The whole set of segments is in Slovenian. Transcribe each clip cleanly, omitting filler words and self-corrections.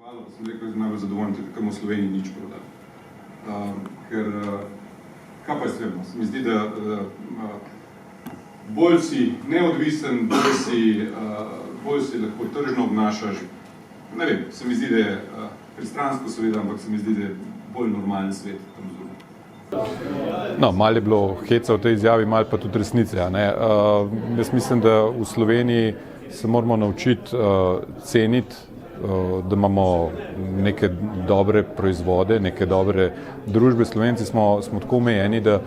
Sem rekel, da sem najbolj zadovoljen, da v Sloveniji nič prodal. Ker, kaj pa je srebno? Se mi zdi, da bolj si neodvisen, bolj si lahko tržno obnašaš. Ne vem, se mi zdi, da je pristransko seveda, ampak se mi zdi, da je bolj normalen svet tam zunaj. No, malo je bilo heca v tej izjavi, malo pa tudi resnice. Jaz mislim, da v Sloveniji se moramo naučiti ceniti, da imamo neke dobre proizvode, neke dobre družbe. Slovenci smo tako omejeni, da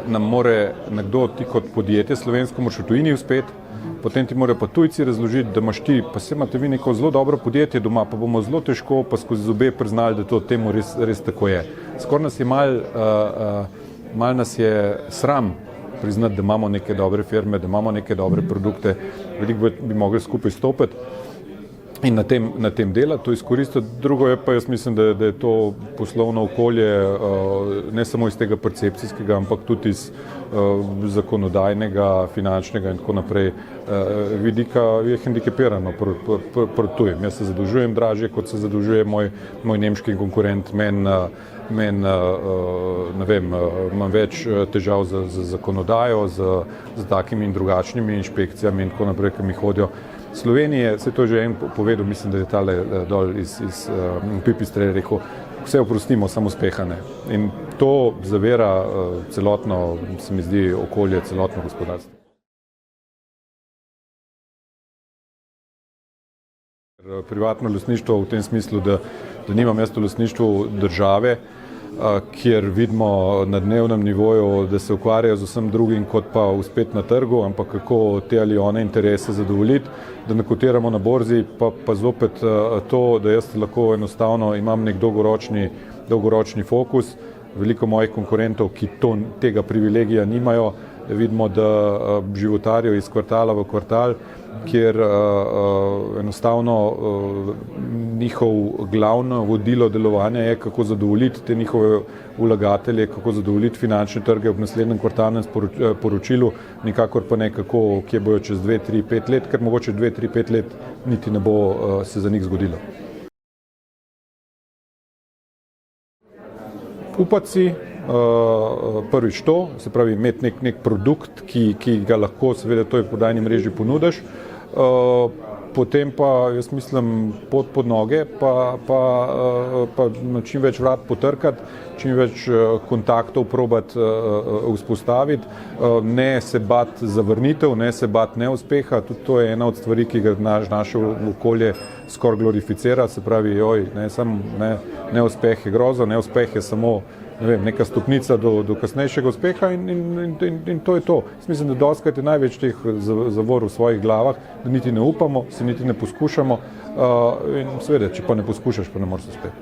nam more nekdo, ti kot podjetje slovensko, moraš v tujini uspeti, potem ti morajo pa tujci razložiti, da imaš ti, pa se imate vi neko zelo dobro podjetje doma, pa bomo zelo težko pa skozi zobe priznali, da to temu res tako je. Skoraj nas je malo nas je sram priznati, da imamo neke dobre firme, da imamo neke dobre produkte, veliko bi mogli skupaj stopiti in na tem delati, to izkoristiti. Drugo je pa, jaz mislim, da je to poslovno okolje ne samo iz tega percepcijskega, ampak tudi iz zakonodajnega, finančnega in tako naprej vidika je hendikepirano proti tujim. Jaz se zadolžujem dražje, kot se zadolžuje moj nemški konkurent. Imam več težav z zakonodajo, z takimi in drugačnimi inšpekcijami in tako naprej, ki mi hodijo. Slovenije, se to že en povedal, mislim, da je tale dol iz Pipistre rekel, vse oprostimo, samo uspeha ne. In to zavira celotno, se mi zdi, okolje, celotno gospodarstvo. Privatno lastništvo v tem smislu, da nimam jaz v lastništvu države, kjer vidimo na dnevnem nivoju, da se ukvarjajo z vsem drugim, kot pa uspeti na trgu, ampak kako te ali one interese zadovoljiti, da ne kotiramo na borzi, pa zopet to, da jaz lahko enostavno imam nek dolgoročni fokus. Veliko mojih konkurentov, ki tega privilegija nimajo, vidimo, da životarijo iz kvartala v kvartal, kjer enostavno njihov glavno vodilo delovanja je, kako zadovoljiti te njihove vlagatelje, kako zadovoljiti finančne trge ob naslednjem kvartalnem poročilu, nikakor pa ne kako, kje bojo čez 2, 3, 5 let, ker mogoče 2, 3, 5 let niti ne bo se za njih zgodilo. Upati si, prvič to, se pravi imeti nek produkt, ki ga lahko seveda toj prodajni mreži ponudiš, potem pa jaz mislim pot pod noge, pa čim več vrat potrkati, čim več kontaktov probati vzpostaviti, ne se bati zavrnitev, ne se bati neuspeha, tudi to je ena od stvari, ki ga naše okolje skoraj glorificira, se pravi, neuspeh je groza, neuspeh je samo neka stopnica do kasnejšega uspeha in to je to. Mislim, da dostikrat je največ teh zavor v svojih glavah, da niti ne upamo, se niti ne poskušamo in seveda, če pa ne poskušaš, pa ne moreš uspeti.